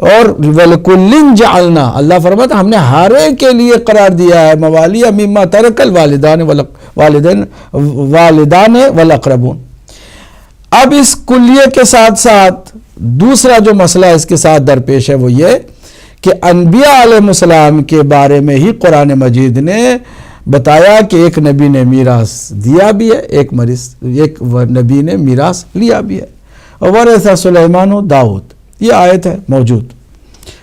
اور وَلِكُلٍّ جَعَلْنَا، اللہ فرماتا ہم نے ہر ایک کے لیے قرار دیا ہے موالیہ مما ترک الوالدان والاقربون۔ اب اس کلیے کے ساتھ ساتھ دوسرا جو مسئلہ اس کے ساتھ درپیش ہے وہ یہ کہ انبیاء علیہ السلام کے بارے میں ہی قرآن مجید نے بتایا کہ ایک نبی نے میراث دیا بھی ہے، ایک نبی نے میراث لیا بھی ہے، وَوَرِثَ سُلَيْمَانُ داؤد، یہ آیت ہے موجود۔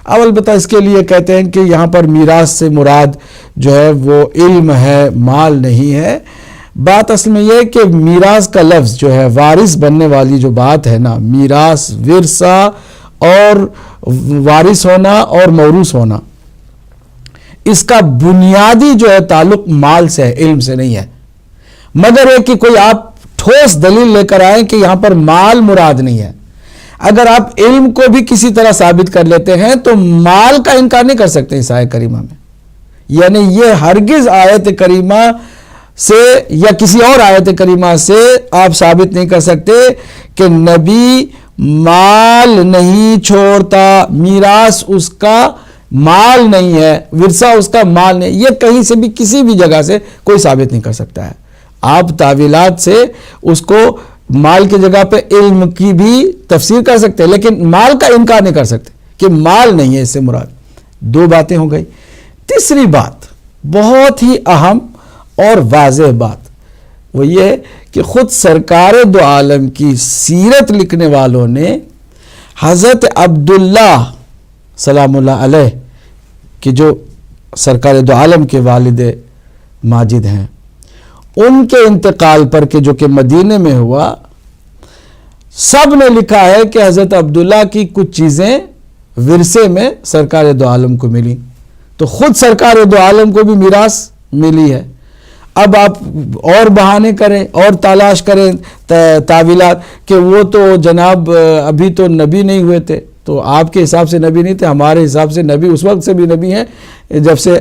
اب البتہ اس کے لیے کہتے ہیں کہ یہاں پر میراث سے مراد جو ہے وہ علم ہے، مال نہیں ہے۔ بات اصل میں یہ کہ میراث کا لفظ جو ہے وارث بننے والی جو بات ہے نا، میراث، ورثہ اور وارث ہونا اور موروث ہونا، اس کا بنیادی جو ہے تعلق مال سے ہے، علم سے نہیں ہے، مگر یہ کہ کوئی آپ ٹھوس دلیل لے کر آئیں کہ یہاں پر مال مراد نہیں ہے۔ اگر آپ علم کو بھی کسی طرح ثابت کر لیتے ہیں تو مال کا انکار نہیں کر سکتے اس آیت کریمہ میں، یعنی یہ ہرگز آیت کریمہ سے یا کسی اور آیت کریمہ سے آپ ثابت نہیں کر سکتے کہ نبی مال نہیں چھوڑتا، میراث اس کا مال نہیں ہے، ورثہ اس کا مال نہیں، یہ کہیں سے بھی کسی بھی جگہ سے کوئی ثابت نہیں کر سکتا ہے۔ آپ تعویلات سے اس کو مال کی جگہ پہ علم کی بھی تفسیر کر سکتے ہیں، لیکن مال کا انکار نہیں کر سکتے کہ مال نہیں ہے اس سے مراد۔ دو باتیں ہو گئی۔ تیسری بات بہت ہی اہم اور واضح بات وہ یہ کہ خود سرکار دو عالم کی سیرت لکھنے والوں نے حضرت عبداللہ سلام اللہ علیہ کہ جو سرکار دو عالم کے والد ماجد ہیں، ان کے انتقال پر کہ جو کہ مدینے میں ہوا، سب نے لکھا ہے کہ حضرت عبداللہ کی کچھ چیزیں ورثے میں سرکار دو عالم کو ملی، تو خود سرکار دو عالم کو بھی میراث ملی ہے۔ اب آپ اور بہانے کریں اور تلاش کریں تعویلات کہ وہ تو جناب ابھی تو نبی نہیں ہوئے تھے، تو آپ کے حساب سے نبی نہیں تھے، ہمارے حساب سے نبی اس وقت سے بھی نبی ہیں جب سے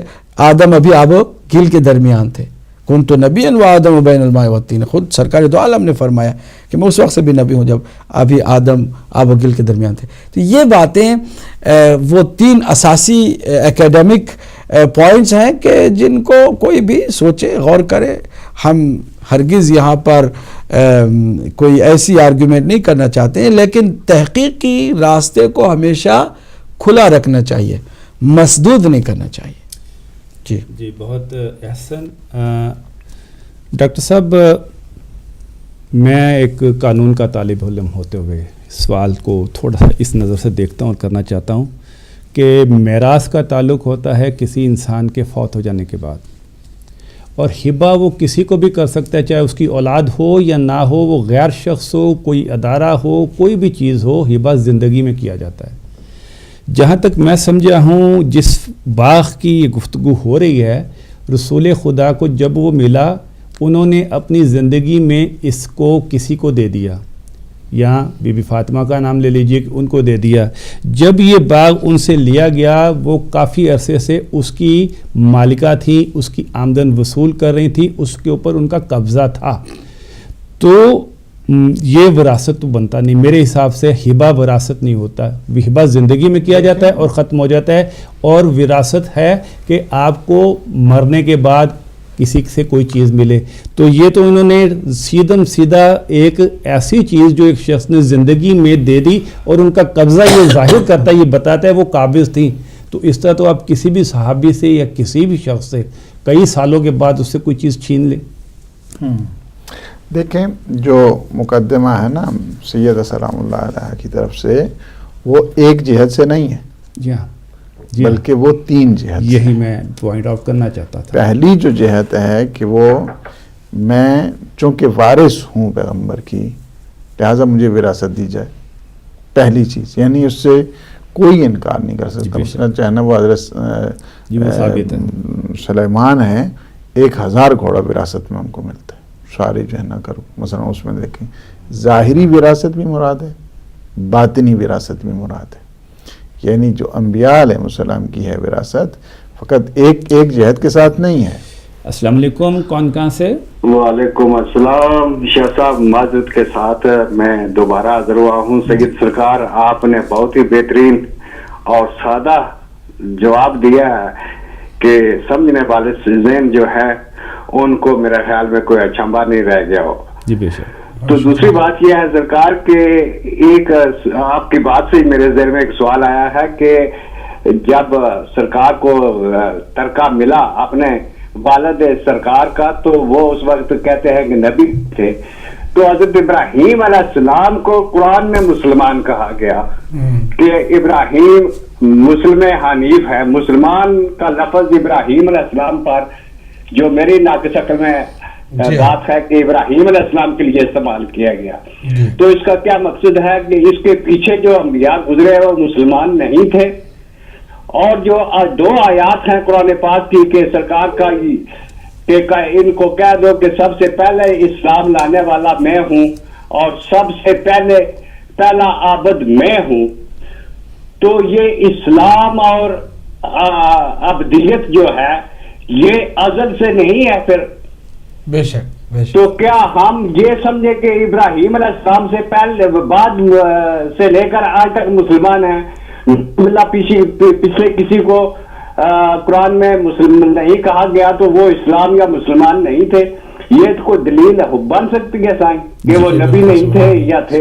آدم ابھی آب و گل کے درمیان تھے۔ کنت نبیًا وآدم بین الماء والطین، خود سرکار دو عالم نے فرمایا کہ میں اس وقت سے بھی نبی ہوں جب ابھی آدم آب و گل کے درمیان تھے۔ تو یہ باتیں وہ تین اساسی ایکیڈمک پوائنٹس ہیں کہ جن کو کوئی بھی سوچے، غور کرے۔ ہم ہرگز یہاں پر کوئی ایسی آرگیومنٹ نہیں کرنا چاہتے ہیں، لیکن تحقیقی راستے کو ہمیشہ کھلا رکھنا چاہیے، مسدود نہیں کرنا چاہیے۔ جی بہت احسن۔ ڈاکٹر صاحب، میں ایک قانون کا طالب علم ہوتے ہوئے سوال کو تھوڑا سا اس نظر سے دیکھتا ہوں اور کرنا چاہتا ہوں کہ میراث کا تعلق ہوتا ہے کسی انسان کے فوت ہو جانے کے بعد، اور ہبہ وہ کسی کو بھی کر سکتا ہے، چاہے اس کی اولاد ہو یا نہ ہو، وہ غیر شخص ہو، کوئی ادارہ ہو، کوئی بھی چیز ہو، ہبہ زندگی میں کیا جاتا ہے۔ جہاں تک میں سمجھا ہوں، جس باغ کی یہ گفتگو ہو رہی ہے، رسول خدا کو جب وہ ملا، انہوں نے اپنی زندگی میں اس کو کسی کو دے دیا، یا بی بی فاطمہ کا نام لے لیجئے کہ ان کو دے دیا۔ جب یہ باغ ان سے لیا گیا، وہ کافی عرصے سے اس کی مالکہ تھی، اس کی آمدن وصول کر رہی تھی، اس کے اوپر ان کا قبضہ تھا، تو یہ وراثت تو بنتا نہیں۔ میرے حساب سے ہبہ وراثت نہیں ہوتا، ہبہ زندگی میں کیا جاتا ہے اور ختم ہو جاتا ہے، اور وراثت ہے کہ آپ کو مرنے کے بعد کسی سے کوئی چیز ملے۔ تو یہ تو انہوں نے سیدھا ایک ایسی چیز جو ایک شخص نے زندگی میں دے دی اور ان کا قبضہ یہ ظاہر کرتا ہے، یہ بتاتا ہے وہ قابض تھیں۔ تو اس طرح تو آپ کسی بھی صحابی سے یا کسی بھی شخص سے کئی سالوں کے بعد اس سے کوئی چیز چھین لیں۔ دیکھیں، جو مقدمہ ہے نا سید سلام اللہ علیہ کی طرف سے، وہ ایک جہت سے نہیں ہے، جی ہاں، بلکہ وہ تین جہت سے۔ یہی میں پوائنٹ آؤٹ کرنا چاہتا تھا۔ پہلی جو جہت ہے کہ وہ میں چونکہ وارث ہوں پیغمبر کی، لہٰذا مجھے وراثت دی جائے، پہلی چیز، یعنی اس سے کوئی انکار نہیں کر سکتا۔ مثلا چاہے نا وہ حضرت سلیمان ہے، 1000 گھوڑا وراثت میں ان کو ملتا ہے، سارے جو ہے نا کرو، مثلا اس میں دیکھیں ظاہری وراثت بھی مراد ہے، باطنی وراثت بھی مراد ہے، یعنی جو انبیاء علیہ السلام کی ہے وراثت، فقط ایک جہت کے ساتھ نہیں ہے۔ السلام علیکم، کون کہاں سے؟ وعلیکم السلام، شاہ صاحب معذرت کے ساتھ میں دوبارہ حاضر ہوا ہوں۔ سید سرکار، آپ نے بہت ہی بہترین اور سادہ جواب دیا ہے کہ سمجھنے والے ذہن جو ہے ان کو میرے خیال میں کوئی اچھمبا نہیں رہ گیا ہو. جی بے شک. تو دوسری بات یہ ہے سرکار کہ ایک آپ کی بات سے میرے ذہن میں ایک سوال آیا ہے کہ جب سرکار کو ترکہ ملا اپنے والد سرکار کا تو وہ اس وقت کہتے ہیں کہ نبی تھے, تو حضرت ابراہیم علیہ السلام کو قرآن میں مسلمان کہا گیا کہ ابراہیم مسلم حنیف ہے. مسلمان کا لفظ ابراہیم علیہ السلام پر جو میری ناقص عقل میں بات ہے کہ ابراہیم علیہ السلام کے لیے استعمال کیا گیا, تو اس کا کیا مقصد ہے کہ اس کے پیچھے جو انبیاء گزرے وہ مسلمان نہیں تھے؟ اور جو 2 آیات ہیں قرآن پاک کی کہ سرکار کا کہ ان کو کہہ دو کہ سب سے پہلے اسلام لانے والا میں ہوں اور سب سے پہلا عابد میں ہوں, تو یہ اسلام اور عبدیت جو ہے یہ ازل سے نہیں ہے پھر؟ بے شک بے شک. تو کیا ہم یہ سمجھے کہ ابراہیم علیہ السلام سے پہلے بعد سے لے کر آج تک مسلمان ہیں؟ پچھلے کسی کو قرآن میں مسلم نہیں کہا گیا تو وہ اسلام یا مسلمان نہیں تھے. یہ تو کوئی دلیل بن سکتی ہے سائیں کہ وہ نبی نہیں تھے یا تھے؟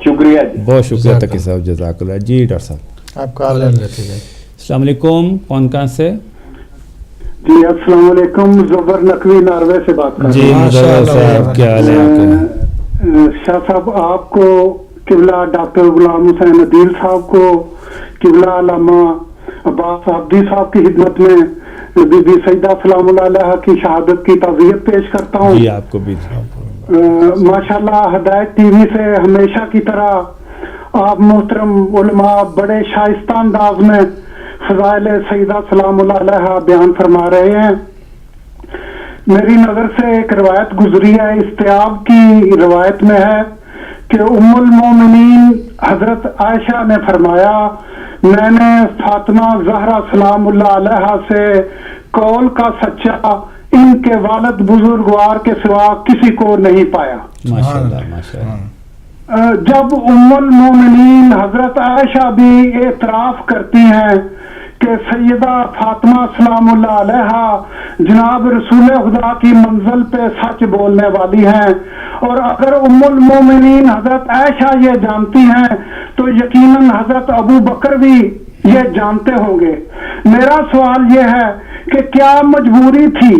شکریہ جی. بہت شکریہ تقی صاحب, جزاک اللہ. جی ڈاکٹر صاحب آپ کا السلام علیکم, کون کہاں سے؟ جی السلام علیکم, زبر نقوی ناروے سے بات کر رہا ہوں. جی مظفر صاحب کیا حال ہے آپ کا؟ شاہ صاحب آپ کو, قبلہ ڈاکٹر غلام حسین عدیل صاحب کو, قبلہ علامہ عباس عبدی صاحب کی خدمت میں بی بی سیدہ سلام اللہ علیہ کی شہادت کی تعزیت پیش کرتا ہوں. جی آپ کو بھی ماشاءاللہ ہدایت ٹی وی سے ہمیشہ کی طرح آپ محترم علماء بڑے شائستہ انداز میں فضائل سیدہ سلام اللہ علیہ بیان فرما رہے ہیں. میری نظر سے ایک روایت گزری ہے, استیاب کی روایت میں ہے کہ ام المومنین حضرت عائشہ نے فرمایا میں نے فاطمہ زہرا سلام اللہ علیہ سے قول کا سچا ان کے والد بزرگوار کے سوا کسی کو نہیں پایا. ماشاءاللہ ماشاءاللہ. جب ام المومنین حضرت عائشہ بھی اعتراف کرتی ہیں کہ سیدہ فاطمہ سلام اللہ علیہ جناب رسول خدا کی منزل پہ سچ بولنے والی ہیں, اور اگر ام المومنین حضرت عائشہ یہ جانتی ہیں تو یقیناً حضرت ابو بکر بھی یہ جانتے ہوں گے. میرا سوال یہ ہے کہ کیا مجبوری تھی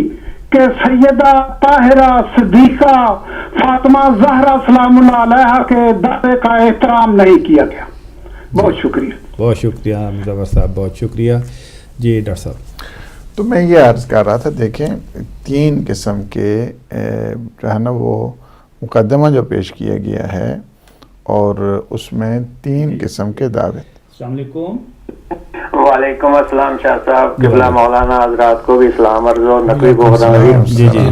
کہ سیدہ طاہرہ صدیقہ فاطمہ زہرا سلام اللہ علیہ کے دعوے کا احترام نہیں کیا گیا؟ بہت شکریہ. بہت شکریہ مظفر صاحب, بہت شکریہ. جی ڈاکٹر صاحب. تو میں یہ عرض کر رہا تھا, دیکھیں 3 قسم کے جو ہے نا وہ مقدمہ جو پیش کیا گیا ہے اور اس میں 3 قسم کے دعوے. السلام علیکم. وعلیکم السلام شاہ صاحب. قبلہ مولانا حضرات کو بھی سلام عرض و نقوی بہرانی. جی جی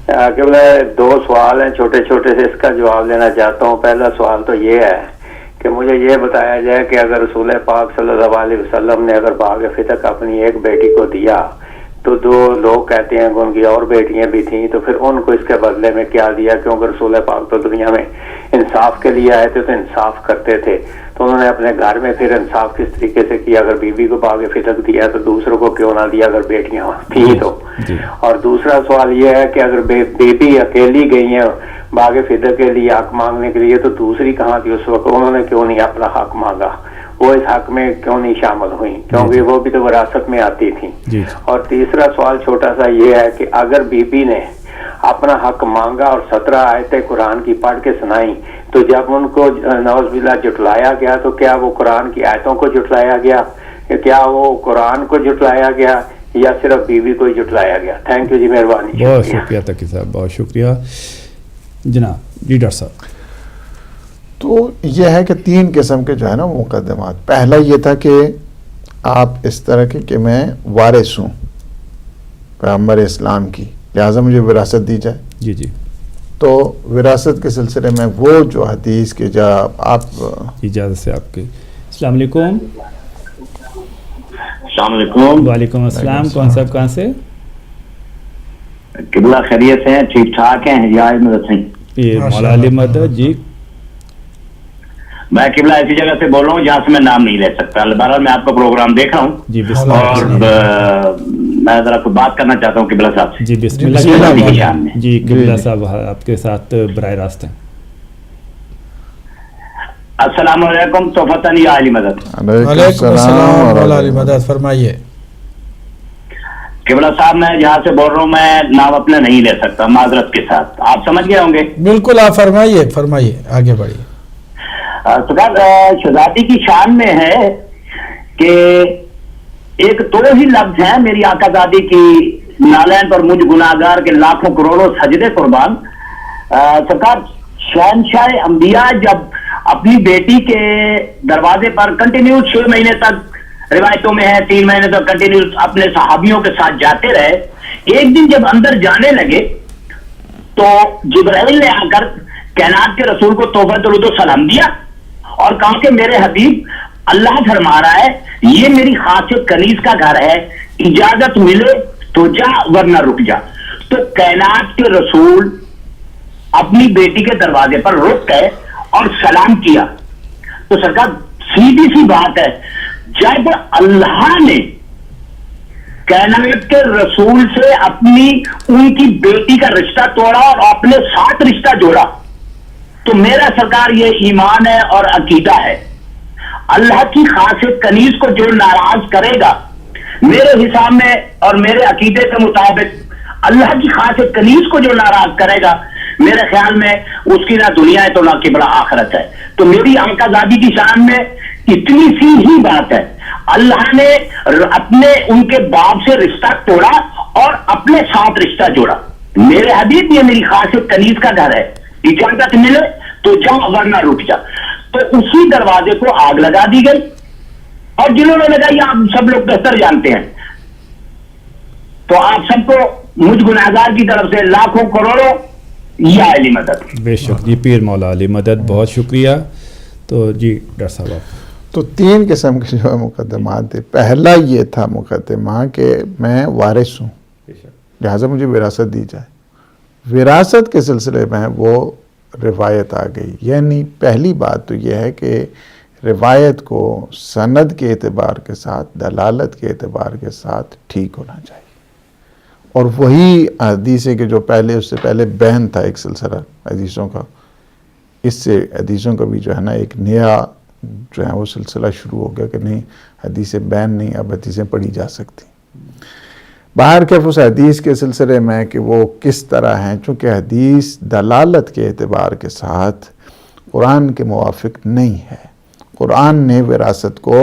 قبلہ 2 سوال ہیں چھوٹے چھوٹے سے, اس کا جواب لینا چاہتا ہوں. پہلا سوال تو یہ ہے کہ مجھے یہ بتایا جائے کہ اگر رسول پاک صلی اللہ علیہ وسلم نے اگر باغ فتق اپنی ایک بیٹی کو دیا تو 2 لوگ کہتے ہیں کہ ان کی اور بیٹیاں بھی تھیں, تو پھر ان کو اس کے بدلے میں کیا دیا؟ کیونکہ رسول پاک تو دنیا میں انصاف کے لیے آئے تھے تو انصاف کرتے تھے, تو انہوں نے اپنے گھر میں پھر انصاف کس طریقے سے کیا؟ اگر بیوی کو باغ فتق دیا تو دوسروں کو کیوں نہ دیا اگر بیٹیاں تھیں تو؟ اور دوسرا سوال یہ ہے کہ اگر بیبی اکیلی گئی ہیں باغ فتق کے لیے حق مانگنے کے لیے تو دوسری کہاں تھی اس وقت؟ انہوں نے کیوں نہیں اپنا حق مانگا؟ وہ اس حق میں کیوں نہیں شامل ہوئی؟ کیونکہ وہ بھی تو وراثت میں آتی تھی. اور تیسرا سوال چھوٹا سا یہ ہے کہ اگر بی بی نے اپنا حق مانگا اور 17 آیتیں قرآن کی پڑھ کے سنائی تو جب ان کو نعوذ باللہ جھٹلایا گیا تو کیا وہ قرآن کی آیتوں کو جھٹلایا گیا, کیا وہ قرآن کو جھٹلایا گیا یا صرف بیوی کو ہی جھٹلایا گیا؟ تھینک یو جی, مہربانی. بہت شکریہ تقی صاحب, بہت شکریہ جناب. جی ڈاکٹر صاحب. تو یہ ہے کہ 3 قسم کے جو ہے نا مقدمات. پہلا یہ تھا کہ آپ اس طرح کے کہ میں وارث ہوں پیغمبر اسلام کی, لہٰذا مجھے وراثت دی جائے. جی جی. تو وراثت کے سلسلے میں وہ جو حدیث کے جب آپ اجازت سے آپ کے. السلام علیکم. السلام علیکم. وعلیکم السلام. کون صاحب کہاں سے؟ قبلہ خیریت ہیں؟ ٹھیک ٹھاک ہیں؟ حجاز مدد ہیں. یہ مولا علی مدد. جی میں قبلہ ایسی جگہ سے بول رہا ہوں جہاں سے میں نام نہیں لے سکتا. بہرحال میں آپ کا پروگرام دیکھ رہا ہوں جی بسم اللہ. اور میں ذرا کوئی بات کرنا چاہتا ہوں قبلہ صاحب سے. جی بسم بسم اللہ اللہ. کی شان میں. جی قبلہ صاحب آپ کے ساتھ براہ راست ہیں. السلام علیکم توفتن یا علی مدد. وعلیکم السلام مولا علی مدد. فرمائیے. قبلہ صاحب میں جہاں سے بول رہا ہوں میں نام اپنا نہیں لے سکتا معذرت کے ساتھ. آپ سمجھ گئے ہوں گے. بالکل آپ فرمائیے آگے بڑھیے. سرکار شہزادی کی شان میں ہے کہ ایک تو ہی لفظ ہیں میری آقا زادی کی نالین پر مجھ گناہگار کے لاکھوں کروڑوں سجدے قربان. سرکار شہنشاہ انبیاء جب اپنی بیٹی کے دروازے پر کنٹینیو 6 مہینے تک روایتوں میں ہے 3 مہینے تک کنٹینیو اپنے صحابیوں کے ساتھ جاتے رہے. ایک دن جب اندر جانے لگے تو جبرائیل نے آ کر کائنات کے رسول کو تحفۃ درود و سلام دیا اور کہا کہ میرے حبیب اللہ فرما رہا ہے یہ میری خاص کنیز کا گھر ہے, اجازت ملے تو جا ورنہ رک جا. تو کائنات کے رسول اپنی بیٹی کے دروازے پر رک گئے اور سلام کیا. تو سرکار سیدھی سی بات ہے جب اللہ نے کائنات کے رسول سے ان کی بیٹی کا رشتہ توڑا اور اپنے ساتھ رشتہ جوڑا تو میرا سرکار یہ ایمان ہے اور عقیدہ ہے. اللہ کی خاص کنیز کو جو ناراض کرے گا میرے حساب میں اور میرے عقیدے کے مطابق اللہ کی خاص کنیز کو جو ناراض کرے گا میرے خیال میں اس کی نہ دنیا ہے تو نہ قبلہ آخرت ہے. تو میری آقا زادی کی شان میں اتنی سی ہی بات ہے اللہ نے اپنے ان کے باپ سے رشتہ توڑا اور اپنے ساتھ رشتہ جوڑا. میرے حبیب یہ میری خاص کنیز کا گھر ہے, اجازت ملے تو جا ورنہ رک جا. تو اسی دروازے کو آگ لگا دی گئی اور جنہوں نے لگائی آپ سب لوگ بہتر جانتے ہیں. تو آپ سب کو مجھ گناہگار کی طرف سے لاکھوں کروڑوں یا علی مدد. بے شک جی پیر مولا علی مدد بہت شکریہ. تو جی ڈاکٹر صاحب آپ. تو 3 قسم کے جو ہے مقدمات تھے. پہلا یہ تھا مقدمہ کہ میں وارث ہوں لہٰذا مجھے وراثت دی جائے. وراثت کے سلسلے میں وہ روایت آ گئی. یعنی پہلی بات تو یہ ہے کہ روایت کو سند کے اعتبار کے ساتھ دلالت کے اعتبار کے ساتھ ٹھیک ہونا چاہیے. اور وہی حدیث ہے کہ جو اس سے پہلے بین تھا ایک سلسلہ حدیثوں کا, اس سے حدیثوں کا بھی جو ہے نا ایک نیا جو ہے وہ سلسلہ شروع ہو گیا کہ نہیں حدیث بین نہیں اب حدیثیں پڑھی جا سکتی. باہر کے اس حدیث کے سلسلے میں کہ وہ کس طرح ہیں, چونکہ حدیث دلالت کے اعتبار کے ساتھ قرآن کے موافق نہیں ہے. قرآن نے وراثت کو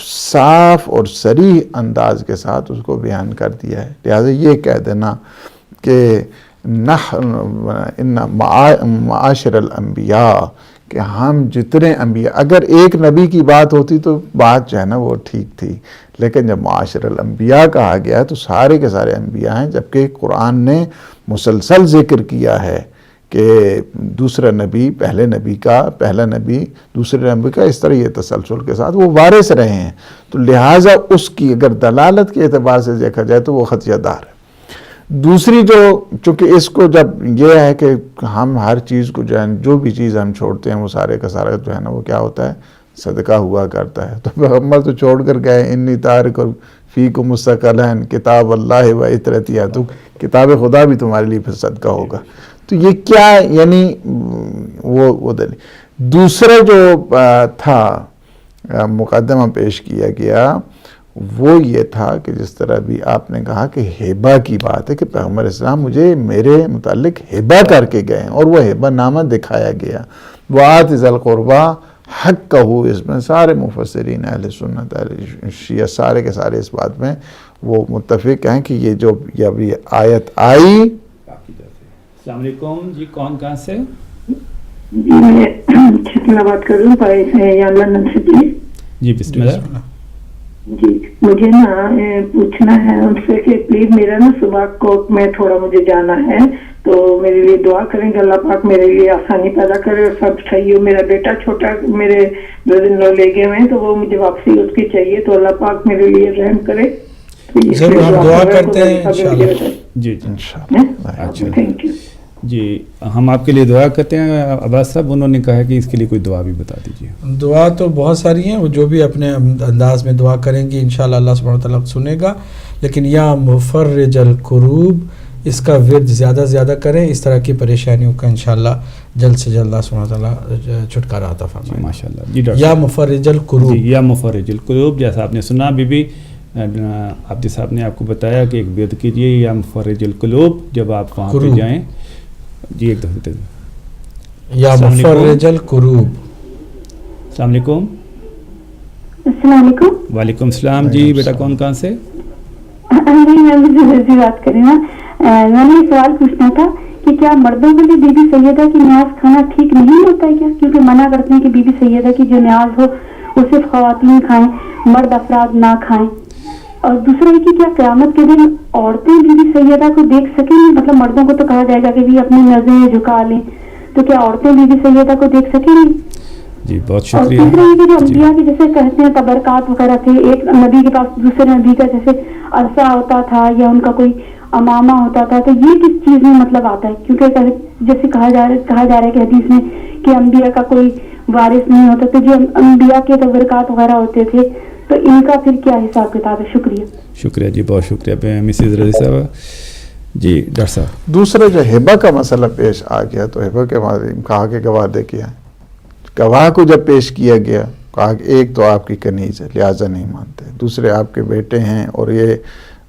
صاف اور صریح انداز کے ساتھ اس کو بیان کر دیا ہے. لہٰذا یہ کہہ دینا کہ ان معاشر الانبیاء کہ ہم جتنے انبیاء, اگر ایک نبی کی بات ہوتی تو بات جو ہے نا وہ ٹھیک تھی, لیکن جب معاشر الانبیاء کہا گیا تو سارے کے سارے انبیاء ہیں, جبکہ قرآن نے مسلسل ذکر کیا ہے کہ دوسرا نبی پہلا نبی دوسرے نبی کا, اس طرح یہ تسلسل کے ساتھ وہ وارث رہے ہیں. تو لہٰذا اس کی اگر دلالت کے اعتبار سے دیکھا جائے تو وہ خدشہ دار ہے. دوسری چونکہ اس کو جب یہ ہے کہ ہم ہر چیز کو جو بھی چیز ہم چھوڑتے ہیں وہ سارے کا سارا جو ہے نا وہ کیا ہوتا ہے صدقہ ہوا کرتا ہے. تو پیغمبر تو چھوڑ کر گئے انی تارک فیکم مستقلین کتاب اللہ و اطرتیہ, تو کتاب خدا بھی تمہارے لیے پھر صدقہ ہوگا. تو یہ کیا یعنی وہ دلیل. دوسرا جو تھا مقدمہ پیش کیا گیا وہ یہ تھا کہ جس طرح بھی آپ نے کہا کہ ہیبہ کی بات ہے کہ پیغمبر اسلام میرے متعلق ہیبہ کر کے گئے اور وہ ہیبہ نامہ دکھایا گیا. وآت ذی القربیٰ حق کہو, اس میں سارے مفسرین اہل سنت اہل شیعہ سارے کے سارے اس بات میں وہ متفق ہیں کہ یہ جو یہ آیت آئی. السلام علیکم جی, کون کہاں سے؟ جی میں چھتنا بات کر رہا ہوں لندن سے. جی بسم اللہ. جی مجھے نا پوچھنا ہے ان سے کہ پلیز میرا نا صبح کوٹ میں تھوڑا مجھے جانا ہے تو میرے لیے دعا کریں گے اللہ پاک میرے لیے آسانی پیدا کرے اور سب صحیح ہو. میرا بیٹا چھوٹا میرے برادر لے گئے ہیں تو وہ مجھے واپسی اس کی چاہیے تو اللہ پاک میرے لیے رحم کرے. ضرور ہم دعا کرتے ہیں انشاءاللہ. جی انشاءاللہ. Thank you. جی ہم آپ کے لیے دعا کرتے ہیں عباس صاحب. انہوں نے کہا کہ اس کے لیے کوئی دعا بھی بتا دیجیے. دعا تو بہت ساری ہیں, وہ جو بھی اپنے انداز میں دعا کریں گی انشاءاللہ اللہ سبحانہ وتعالیٰ سنے گا. لیکن یا مفرج الکروب, اس کا ورد زیادہ سے زیادہ کریں, اس طرح کی پریشانیوں کا انشاءاللہ جلد سے جلد اللہ سبحانہ وتعالیٰ چھٹکارا عطا فرمائے. ماشاءاللہ. جی ڈاکٹر یا مفرج الکروب. جی یا مفرج الکروب, جیسا آپ نے سنا بی بی عبدی صاحب نے آپ کو بتایا کہ ایک ورد کیجیے یا مفرج القلوب جب آپ وہاں پہ جائیں. جی ایک دفعہ یا مفرج الکروب. السلام علیکم. السلام علیکم. وعلیکم السلام. جی بیٹا کون کہاں سے؟ جی میں بھی بات کر رہی ہوں. میں نے سوال پوچھنا تھا کہ کیا مردوں کے لیے بی بی سیدہ کی نیاز کھانا ٹھیک نہیں ہوتا ہے کیا؟ کیونکہ منع کرتے ہیں کہ بی بی سیدہ کی جو نیاز ہو وہ صرف خواتین کھائیں, مرد افراد نہ کھائیں. اور دوسرا یہ کہ کیا قیامت کے دن عورتیں بی بی سیدہ کو دیکھ سکیں گی؟ مطلب مردوں کو تو کہا جائے گا کہ بھی اپنی نظریں جھکا لیں, تو کیا عورتیں بی بی سیدہ کو دیکھ سکیں گی؟ جی بہت اور شکریہ. تیسرا یہ کہ جو انبیاء کے جیسے کہتے ہیں تبرکات وغیرہ تھے, ایک نبی کے پاس دوسرے نبی کا جیسے عرصہ ہوتا تھا یا ان کا کوئی امامہ ہوتا تھا, تو یہ کس چیز میں مطلب آتا ہے؟ کیونکہ جیسے کہا جا رہا ہے کہ حدیث میں کہ انبیاء کا کوئی وارث نہیں ہوتا, تو جو انبیاء کے تبرکات وغیرہ ہوتے تھے تو ان کا پھر کیا حساب کتاب ہے؟ شکریہ. شکریہ جی, بہت شکریہ مسز رضی صاحب. جی ڈاکٹر صاحب. دوسرا جو ہبہ کا مسئلہ پیش آ گیا تو ہبہ کے کہا کہ گواہ دے کیا, گواہ کو جب پیش کیا گیا کہا کہ ایک تو آپ کی کنیز ہے لہٰذا نہیں مانتے, دوسرے آپ کے بیٹے ہیں اور یہ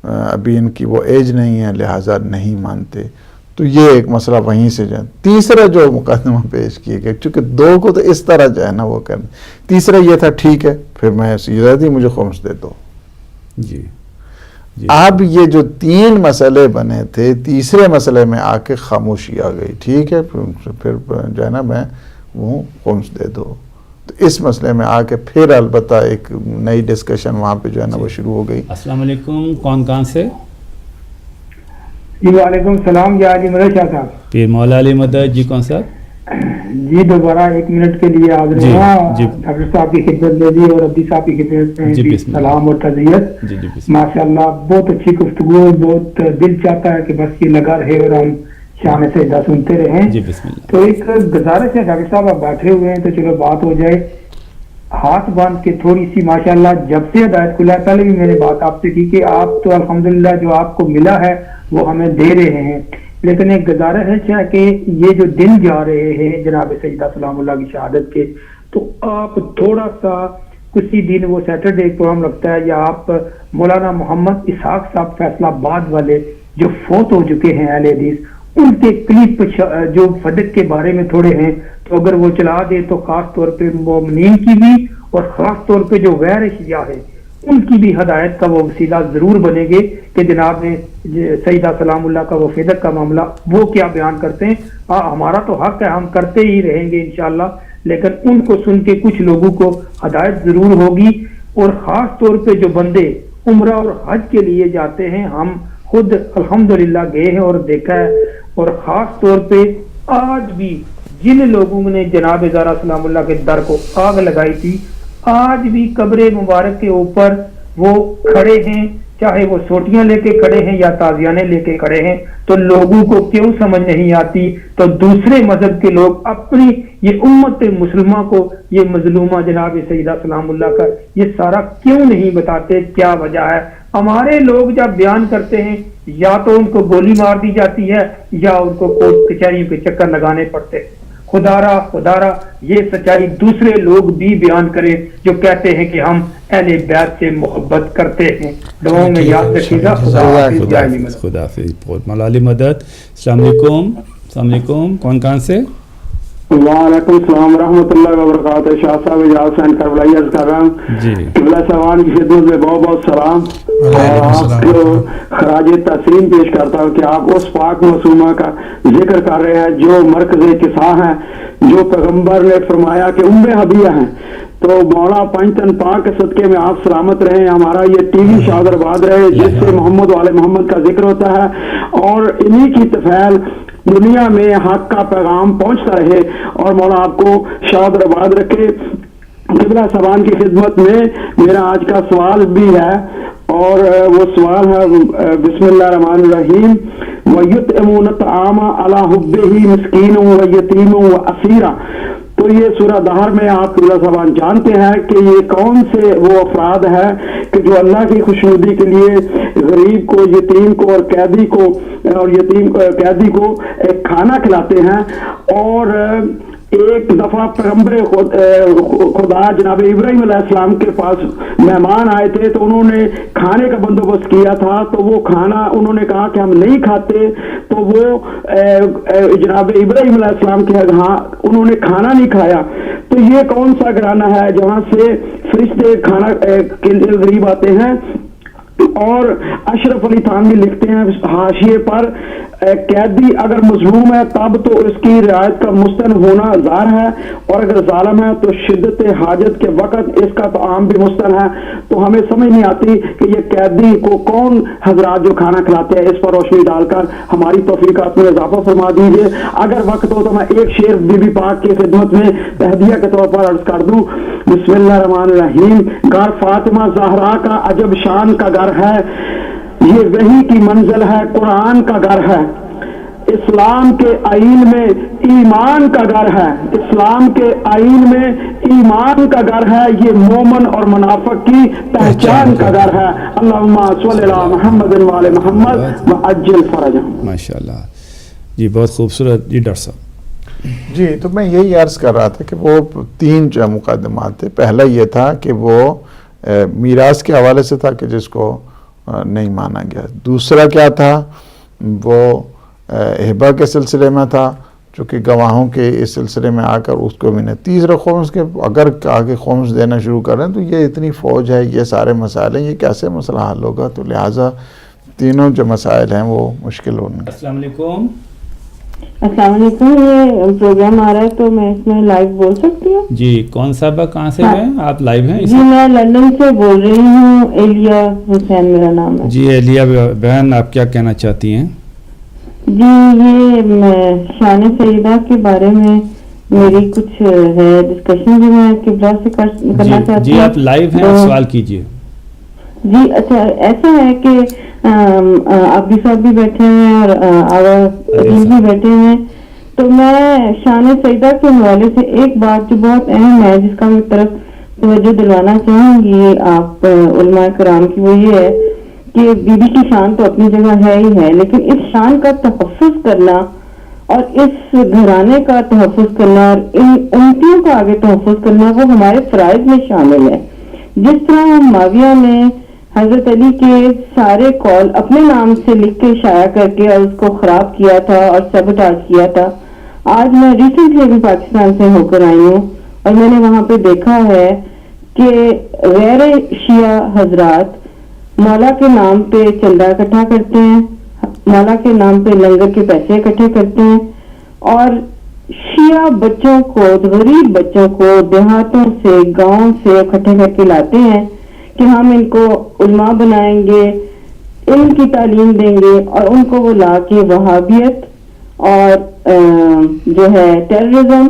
ابھی ان کی وہ ایج نہیں ہے لہٰذا نہیں مانتے, تو یہ ایک مسئلہ وہیں سے جائے. تیسرا جو مقدمہ پیش کیا گیا, چونکہ دو کو تو اس طرح جو ہے نا وہ کرنا, تیسرا یہ تھا ٹھیک ہے پھر میں سیدھا تھی مجھے خمس دے دو. جی اب یہ جو تین مسئلے بنے تھے, تیسرے مسئلے میں آ کے خاموشی آ گئی, ٹھیک ہے پھر جو ہے نا میں وہ خمس دے دو. تو اس مسئلے میں آ کے پھر البتہ ایک نئی ڈسکشن وہاں پہ جو ہے نا وہ شروع ہو گئی. السلام علیکم. کون کہاں سے؟ جی وعلیکم السلام. جی علی مدد شاہ صاحب. پیر مولا علی مدد. جی کون صاحب؟ جی دوبارہ ایک منٹ کے لیے حاضر ہوں ڈاکٹر صاحب کی خدمت میں بھی اور عبدی صاحب کی خدمت میں سلام اور تعزیت. ماشاء اللہ بہت اچھی گفتگو, بہت دل چاہتا ہے کہ بس یہ لگا رہے اور ہم شان سیدہ سنتے رہیں. تو ایک گزارش ہے ڈاکٹر صاحب, آپ بیٹھے ہوئے ہیں تو چلو بات ہو جائے. ہاتھ باندھ کے تھوڑی سی ماشاءاللہ جب سے ہدایت کھلا, پہلے بھی میں نے بات آپ سے کی کہ آپ تو الحمدللہ جو آپ کو ملا ہے وہ ہمیں دے رہے ہیں, لیکن ایک گزارش ہے کہ یہ جو دن جا رہے ہیں جناب سیدہ سلام اللہ کی شہادت کے, تو آپ تھوڑا سا کسی دن وہ سیٹرڈے پروگرام لگتا ہے, یا آپ مولانا محمد اسحاق صاحب فیصلہ آباد والے جو فوت ہو چکے ہیں اہل حدیث, ان کے کلپ جو فدق کے بارے میں تھوڑے ہیں, تو اگر وہ چلا دے تو خاص طور پہ مومنین کی بھی اور خاص طور پہ جو غیر شیعہ ہے ان کی بھی ہدایت کا وہ وسیلہ ضرور بنے گے کہ جناب نے سیدہ سلام اللہ کا وہ فدق کا معاملہ وہ کیا بیان کرتے ہیں. ہمارا تو حق ہے, ہم کرتے ہی رہیں گے انشاءاللہ, لیکن ان کو سن کے کچھ لوگوں کو ہدایت ضرور ہوگی. اور خاص طور پہ جو بندے عمرہ اور حج کے لیے جاتے ہیں, ہم خود الحمدللہ گئے ہیں اور دیکھا ہے, اور خاص طور پہ آج بھی جن لوگوں نے جناب زہرا سلام اللہ کے در کو آگ لگائی تھی, آج بھی قبر مبارک کے اوپر وہ کھڑے ہیں, چاہے وہ سوٹیاں لے کے کھڑے ہیں یا تازیانے لے کے کھڑے ہیں. تو لوگوں کو کیوں سمجھ نہیں آتی, تو دوسرے مذہب کے لوگ اپنی یہ امت مسلمہ کو یہ مظلومہ جناب سیدہ سلام اللہ کا یہ سارا کیوں نہیں بتاتے؟ کیا وجہ ہے؟ ہمارے لوگ جب بیان کرتے ہیں یا تو ان کو گولی مار دی جاتی ہے یا ان کو کوٹ کچہریوں کے چکر لگانے پڑتے ہیں. خدا را یہ سچائی دوسرے لوگ بھی بیان کریں جو کہتے ہیں کہ ہم اہل بیت سے محبت کرتے ہیں. دعاؤں میں یاد رکھیے گا. خدا حافظ. مولا علی مدد. السلام علیکم. السلام علیکم. کون کہاں سے؟ وعلیکم السلام ورحمۃ اللہ وبرکاتہ. شاہ صاحب اجاز حسین کربلائی عرض کر رہا ہوں. قبلہ سوان کی خدمت میں بہت بہت سلام. آپ کو خراج تحسین پیش کرتا ہوں کہ آپ اس پاک معصومہ کا ذکر کر رہے ہیں جو مرکز کساں ہیں, جو پیغمبر نے فرمایا کہ ام حبیہ ہیں. تو مولا پنجتن پاک کے صدقے میں آپ سلامت رہیں. ہمارا یہ ٹی وی شادر آباد رہے جس سے محمد والے محمد کا ذکر ہوتا ہے, اور انہی کی طفیل دنیا میں حق کا پیغام پہنچتا رہے, اور مولا آپ کو شاد آباد رکھے. قبلہ سبان کی خدمت میں میرا آج کا سوال بھی ہے, اور وہ سوال ہے بسم اللہ الرحمن الرحیم وَيُطْعِمُونَ الطَّعَامَ عَلَىٰ حُبِّهِ مِسْكِينًا وَيَتِيمًا وَأَسِيرًا. تو یہ سورہ دہر میں آپ قبلہ صاحبان جانتے ہیں کہ یہ کون سے وہ افراد ہے کہ جو اللہ کی خوشنودی کے لیے غریب کو، یتیم کو اور قیدی کو ایک کھانا کھلاتے ہیں. اور ایک دفعہ پیغمبر خدا جناب ابراہیم علیہ السلام کے پاس مہمان آئے تھے تو انہوں نے کھانے کا بندوبست کیا تھا، تو وہ کھانا انہوں نے کہا کہ ہم نہیں کھاتے، تو وہ جناب ابراہیم علیہ السلام کے ہاں انہوں نے کھانا نہیں کھایا. تو یہ کون سا گھرانہ ہے جہاں سے فرشتے کھانا کے لیے غریب آتے ہیں؟ اور اشرف علی تھانوی لکھتے ہیں حاشیے پر قیدی اگر مظلوم ہے تب تو اس کی رعایت کا مستند ہونا زار ہے، اور اگر ظالم ہے تو شدت حاجت کے وقت اس کا طعام بھی مستند ہے. تو ہمیں سمجھ نہیں آتی کہ یہ قیدی کو کون حضرات جو کھانا کھلاتے ہیں، اس پر روشنی ڈال کر ہماری توفیقات میں اضافہ فرما دیجیے. اگر وقت ہو تو میں ایک شعر بی بی پاک کی خدمت میں تہدیہ کے طور پر عرض کر دوں. بسم اللہ الرحمن الرحیم. گھر فاطمہ زہرا کا عجب شان کا گھر ہے، یہ وحی کی منزل ہے، قرآن کا گھر ہے، اسلام کے آئین میں ایمان کا گھر ہے، اسلام کے آئین میں ایمان کا گھر ہے، یہ مومن اور منافق کی پہچان کا گھر ہے. اللہم صلی علی محمد و علی محمد وعجل فرجہم. ماشاءاللہ جی، بہت خوبصورت. جی ڈاکٹر صاحب. جی تو میں یہی عرض کر رہا تھا کہ وہ 3 جو مقدمات تھے. پہلا یہ تھا کہ وہ میراث کے حوالے سے تھا کہ جس کو نہیں مانا گیا. دوسرا کیا تھا؟ وہ ہبہ کے سلسلے میں تھا، چونکہ گواہوں کے اس سلسلے میں آ کر اس کو بھی نے. تیسرا خمس کے اگر آگے خمس دینا شروع کریں تو یہ اتنی فوج ہے، یہ سارے مسائل ہیں، یہ کیسے مسئلہ حل ہوگا؟ تو لہٰذا تینوں جو مسائل ہیں وہ مشکل ہوں گے. السلام علیکم. السلام علیکم. یہ پروگرام آ رہا ہے تو میں اس میں لائیو بول سکتی ہوں؟ جی کون صاحبہ کہاں سے ہیں آپ؟ لائیو ہیں؟ جی میں لندن سے بول رہی ہوں، ایلیا حسین میرا نام ہے. جی ایلیا بہن، آپ کیا کہنا چاہتی ہیں؟ جی یہ شان سیدہ کے بارے میں میری کچھ ہے ڈسکشن جو میں قبلہ سے کرنا چاہتی ہوں. جی آپ لائیو ہیں، سوال کیجئے. جی اچھا، ایسا ہے کہ عبدی صاحب بھی بیٹھے ہیں اور عظیم بھی بیٹھے ہیں، تو میں شان سیدہ کے حوالے سے ایک بات جو بہت اہم ہے جس کا میں طرف توجہ دلوانا چاہوں گی آپ علماء کرام کی، وہ یہ ہے کہ بی بی کی شان تو اپنی جگہ ہے ہی ہے، لیکن اس شان کا تحفظ کرنا اور اس گھرانے کا تحفظ کرنا اور ان امتیوں کا آگے تحفظ کرنا وہ ہمارے فرائض میں شامل ہے. جس طرح معاویہ نے حضرت علی کے سارے قول اپنے نام سے لکھ کے شائع کر کے اور اس کو خراب کیا تھا اور سبٹاج کیا تھا. آج میں ریسنٹلی بھی پاکستان سے ہو کر آئی ہوں اور میں نے وہاں پہ دیکھا ہے کہ غیر شیعہ حضرات مولا کے نام پہ چندہ اکٹھا کرتے ہیں، مولا کے نام پہ لنگر کے پیسے اکٹھے کرتے ہیں، اور شیعہ بچوں کو، غریب بچوں کو دیہاتوں سے، گاؤں سے اکٹھے کر کے لاتے ہیں کہ ہم ان کو علماء بنائیں گے، علم کی تعلیم دیں گے، اور ان کو وہ لا کے وہابیت اور جو ہے ٹیررزم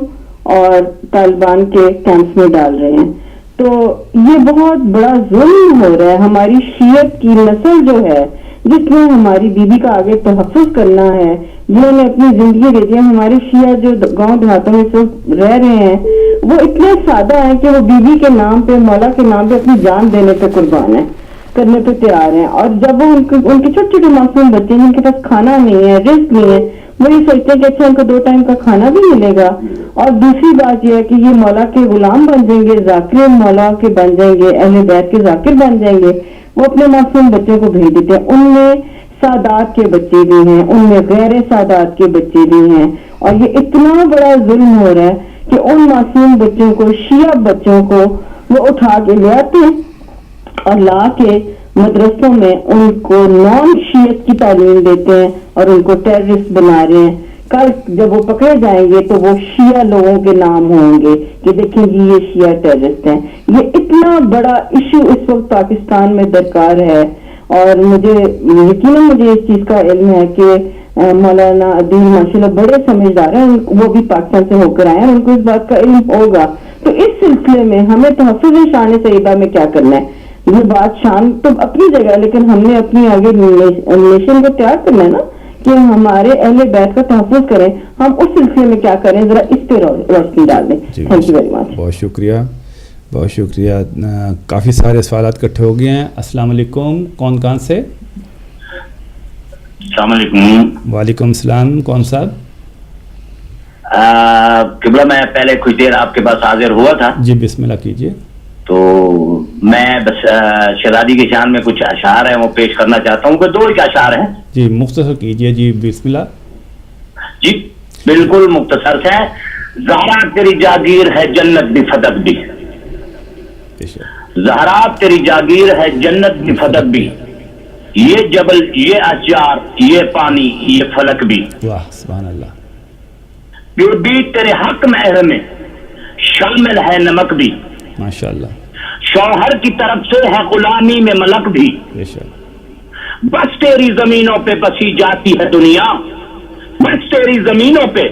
اور طالبان کے کیمپس میں ڈال رہے ہیں. تو یہ بہت بڑا ظلم ہو رہا ہے. ہماری شیعت کی نسل جو ہے جس میں ہماری بیوی کا آگے تحفظ کرنا ہے، جنہوں نے اپنی زندگی دے دی. ہمارے شیعہ جو گاؤں دیہاتوں میں صرف رہ رہے ہیں وہ اتنے سادہ ہیں کہ وہ بیوی کے نام پہ، مولا کے نام پہ اپنی جان دینے پہ قربان ہیں، کرنے پہ تیار ہیں. اور جب وہ ان کے چھوٹے چھوٹے معصوم بچے جن کے پاس کھانا نہیں ہے، رزق نہیں ہے، وہ یہ سوچتے ہیں کہ اچھا ان کو 2 ٹائم کا کھانا بھی ملے گا. اور دوسری بات یہ ہے کہ یہ مولا کے غلام بن جائیں گے، ذاکر مولا کے بن جائیں گے، اہل بیت کے ذاکر بن جائیں گے. وہ اپنے معصوم بچوں کو بھیج دیتے ہیں. ان میں سادات کے بچے بھی ہیں، ان میں غیر سادات کے بچے بھی ہیں، اور یہ اتنا بڑا ظلم ہو رہا ہے کہ ان معصوم بچوں کو، شیعہ بچوں کو وہ اٹھا کے لے آتے ہیں اور لا کے مدرسوں میں ان کو نان شیعت کی تعلیم دیتے ہیں اور ان کو ٹیررسٹ بنا رہے ہیں. کل جب وہ پکڑے جائیں گے تو وہ شیعہ لوگوں کے نام ہوں گے کہ دیکھیں جی یہ شیعہ ٹیررسٹ ہیں. یہ اتنا بڑا ایشو اس وقت پاکستان میں درکار ہے، اور مجھے یقیناً مجھے اس چیز کا علم ہے کہ مولانا عدیل ماشاءاللہ بڑے سمجھدار ہیں، وہ بھی پاکستان سے ہو کر آئے ہیں، ان کو اس بات کا علم ہوگا. تو اس سلسلے میں ہمیں تحفظ شان سیدہ میں کیا کرنا ہے؟ یہ بات شان تو اپنی جگہ، لیکن ہم نے اپنی آگے نیشن کو تیار کرنا ہے نا کہ ہمارے اہل بیت کا تحفظ کریں. ہم اس سلسلے میں کیا کریں، ذرا اس پہ روشنی ڈال دیں. Thank you very much. بہت شکریہ، بہت شکریہ. کافی سارے سوالات اکٹھے ہو گئے ہیں. السلام علیکم، کون کہاں سے؟ السلام علیکم. وعلیکم السلام. کون صاحب؟ قبلہ میں پہلے کچھ دیر آپ کے پاس حاضر ہوا تھا. جی بسم اللہ کیجیے. تو میں بس شہزادی کی شان میں کچھ اشعار ہیں وہ پیش کرنا چاہتا ہوں کہ 2 ہی اشعار ہیں. جی مختصر کیجیے. جی بسم اللہ. جی بالکل مختصر سے. زہرا تیری جاگیر ہے جنت بھی فتح بھی، زہرا تیری جاگیر ہے جنت بھی فتح بھی، یہ جبل یہ اشجار یہ پانی یہ فلک بھی. واہ سبحان اللہ. جو بھی تیرے حق میں میں شامل ہے نمک بھی، ماشاء اللہ. شوہر کی طرف سے ہے غلامی میں ملک بھی. بس تیری زمینوں پہ بسی جاتی ہے دنیا، بس تیری زمینوں پہ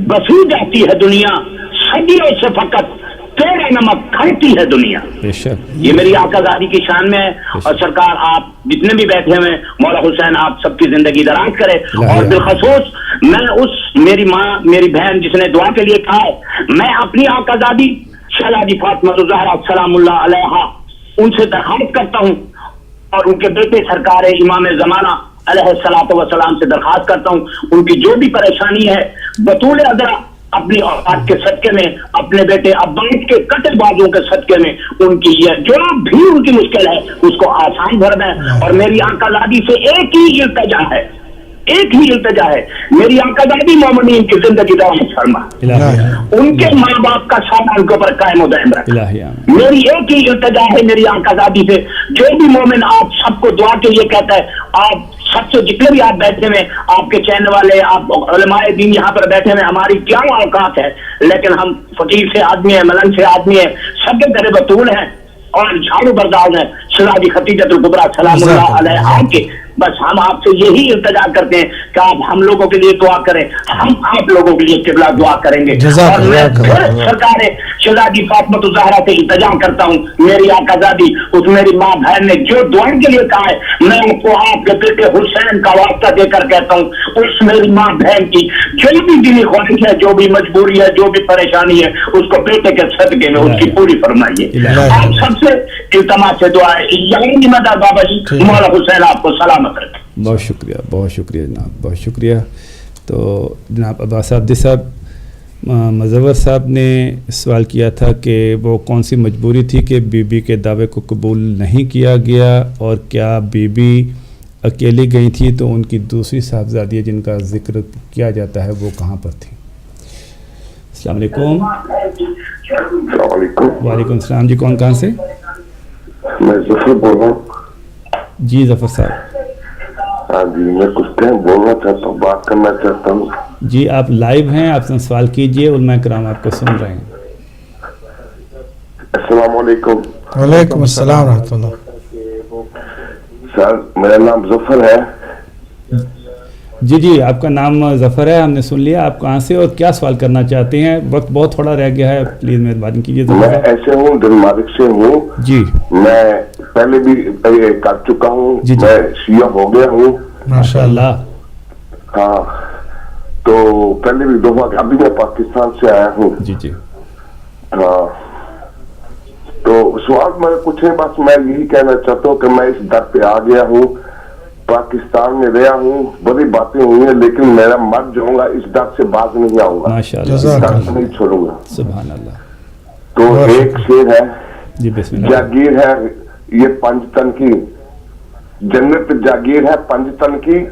بسی جاتی ہے دنیا، صدیوں سے فقط تیرا نمک کھاتی ہے دنیا. یہ میری آقا زادی کی شان میں ہے. اور سرکار آپ جتنے بھی بیٹھے ہوئے مولا حسین آپ سب کی زندگی دراز کرے. اور بالخصوص میں اس میری ماں میری بہن جس نے دعا کے لیے کہا ہے، میں اپنی آقا زادی شہزادی فاطمہ الزہرا سلام اللہ علیہا ان سے درخواست کرتا ہوں، اور ان کے بیٹے سرکار امام زمانہ علیہ الصلوۃ والسلام سے درخواست کرتا ہوں، ان کی جو بھی پریشانی ہے بطول ادرا اپنی اوقات کے صدقے میں، اپنے بیٹے عباس کے کٹے بازوں کے صدقے میں ان کی یہ جو بھی ان کی مشکل ہے اس کو آسان بھر دیں. اور میری آقا زادی سے ایک ہی التجا ہے، ایک ہی التجا ہے، میری آقا زادی مومنین کی زندگی دراز فرما، ان کے ماں باپ کا سایہ ان کے اوپر قائم و دائم رکھ. میری ایک ہی التجا ہے میری آقا زادی سے، جو بھی مومن آپ سب کو دعا کے لیے کہتا ہے، آپ سب سے جتنے بھی آپ بیٹھے ہوئے آپ کے چینل والے آپ علماء دین یہاں پر بیٹھے ہوئے، ہماری کیا اوقات ہے، لیکن ہم فقیر سے آدمی ہیں، ملنگ سے آدمی ہیں، سب کے در بطول ہیں اور جھاڑو بردار ہیں. شہزادی خدیجہ الکبریٰ سلام اللہ علیہا کے بس ہم آپ سے یہی التجا کرتے ہیں کہ آپ ہم لوگوں کے لیے دعا کریں، ہم آپ لوگوں کے لیے قبلہ دعا کریں گے. اور میں پھر سرکار شہزادی فاطمہ الزہرا سے التجا کرتا ہوں، میری آقا زادی اس میری ماں بہن نے جو دعا کے لیے کہا ہے، میں ان کو آپ کے بیٹے حسین کا واسطہ دے کر کہتا ہوں، اس میری ماں بہن کی جو بھی دلی خواہش ہے، جو بھی مجبوری ہے، جو بھی پریشانی ہے، اس کو بیٹے کے صدقے میں اس کی پوری فرمائیے. آپ سب سے التماس سے دعا ہے، یعنی مدد بابا جی مولا حسین آپ کو سلامت. بہت شکریہ، بہت شکریہ جناب، بہت شکریہ. تو جناب عباس عابدی صاحب، مظفر صاحب نے سوال کیا تھا کہ وہ کون سی مجبوری تھی کہ بی بی کے دعوے کو قبول نہیں کیا گیا، اور کیا بی بی اکیلی گئی تھی تو ان کی دوسری صاحبزادی جن کا ذکر کیا جاتا ہے وہ کہاں پر تھی؟ السلام علیکم. السلام علیکم. وعلیکم السلام. جی کون کہاں سے؟ میں ظفر بول رہا ہوں. جی ظفر صاحب. ہاں جی، میں کچھ بولنا چاہتا ہوں، بات کرنا چاہتا ہوں. جی آپ لائیو ہیں، آپ سے سوال کیجئے، علماء کرام آپ کو سن رہے ہیں. السلام علیکم. وعلیکم السلام ورحمۃ اللہ. سر میرا نام ظفر ہے. جی جی آپ کا نام ظفر ہے، ہم نے سن لیا. آپ کہاں سے اور کیا سوال کرنا چاہتے ہیں؟ وقت بہت تھوڑا رہ گیا ہے، پلیز مہربانی کیجیے. میں ایسے ہوں ڈنمارک سے ہوں. جی میں پہلے بھی کر چکا ہوں. جی میں شیعہ ہو گیا ہوں ماشاء اللہ. ہاں تو پہلے بھی 2 بار، ابھی میں پاکستان سے آیا ہوں. جی جی ہاں تو سوال میں کچھ ہے، بس میں یہی کہنا چاہتا ہوں کہ میں اس در پہ آ گیا ہوں. پاکستان میں رہا ہوں، بڑی باتیں ہوئی ہیں، لیکن میرا مر جاؤں گا اس در سے باز نہیں آؤں گا، اس در سے نہیں چھوڑوں گا. سبحان اللہ. تو ایک شعر ہے، جی بسم اللہ. جاگیر ہے یہ 5 تن کی، جنت جاگیر ہے 5 تن کی،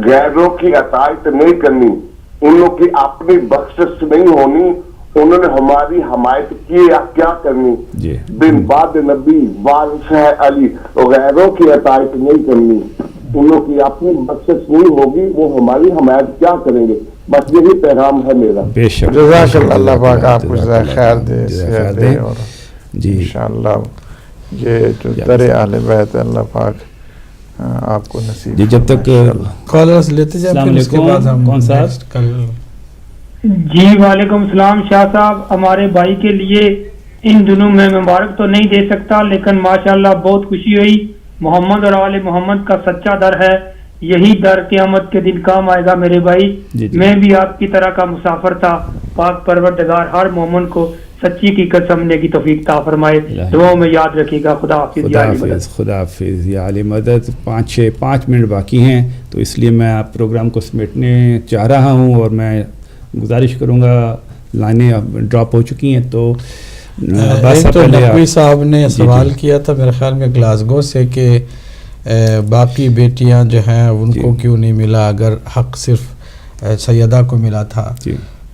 غیروں کی اطاعت نہیں کرنی، ان لوگ کی اپنی بخشش نہیں ہونی، انہوں نے ہماری حمایت کی یا کیا کرنی. بن بعد نبی وارث ہے علی، غیروں کی اطاعت نہیں کرنی، ان لوگ کی اپنی بخشش نہیں ہوگی، وہ ہماری حمایت کیا کریں گے. بس یہی پیغام ہے میرا. بے شک. جزاک اللہ، اللہ پاک آپ کو خیر دے، صحت دے، اور جی انشاءاللہ یہ جو در اہل بیت اللہ پاک آپ کو نصیب. جی جب تک کالرز لیتے جائیں، پھر اس کے بعد ہم کون صاحب؟ جی وعلیکم السلام. شاہ صاحب ہمارے بھائی کے لیے ان دنوں میں مبارک تو نہیں دے سکتا، لیکن ماشاءاللہ بہت خوشی ہوئی. محمد اور آل محمد کا سچا در ہے، یہی در قیامت کے دن کام آئے گا میرے بھائی. میں بھی آپ کی طرح کا مسافر تھا. پاک پروردگار ہر مومن کو سچی کی قسم نے کی توفیق عطا فرمائے. دعاؤں میں یاد رکھیے گا. خدا حافظ. خدا حافظ یا علی مدد. 5 منٹ باقی ہیں تو اس لیے میں آپ پروگرام کو سمیٹنے چاہ رہا ہوں اور میں گزارش کروں گا، لائنیں ڈراپ ہو چکی ہیں تو تو نقوی صاحب نے سوال کیا تھا میرے خیال میں گلاسگو سے کہ باقی بیٹیاں جو ہیں ان کو کیوں نہیں ملا اگر حق صرف سیدہ کو ملا تھا.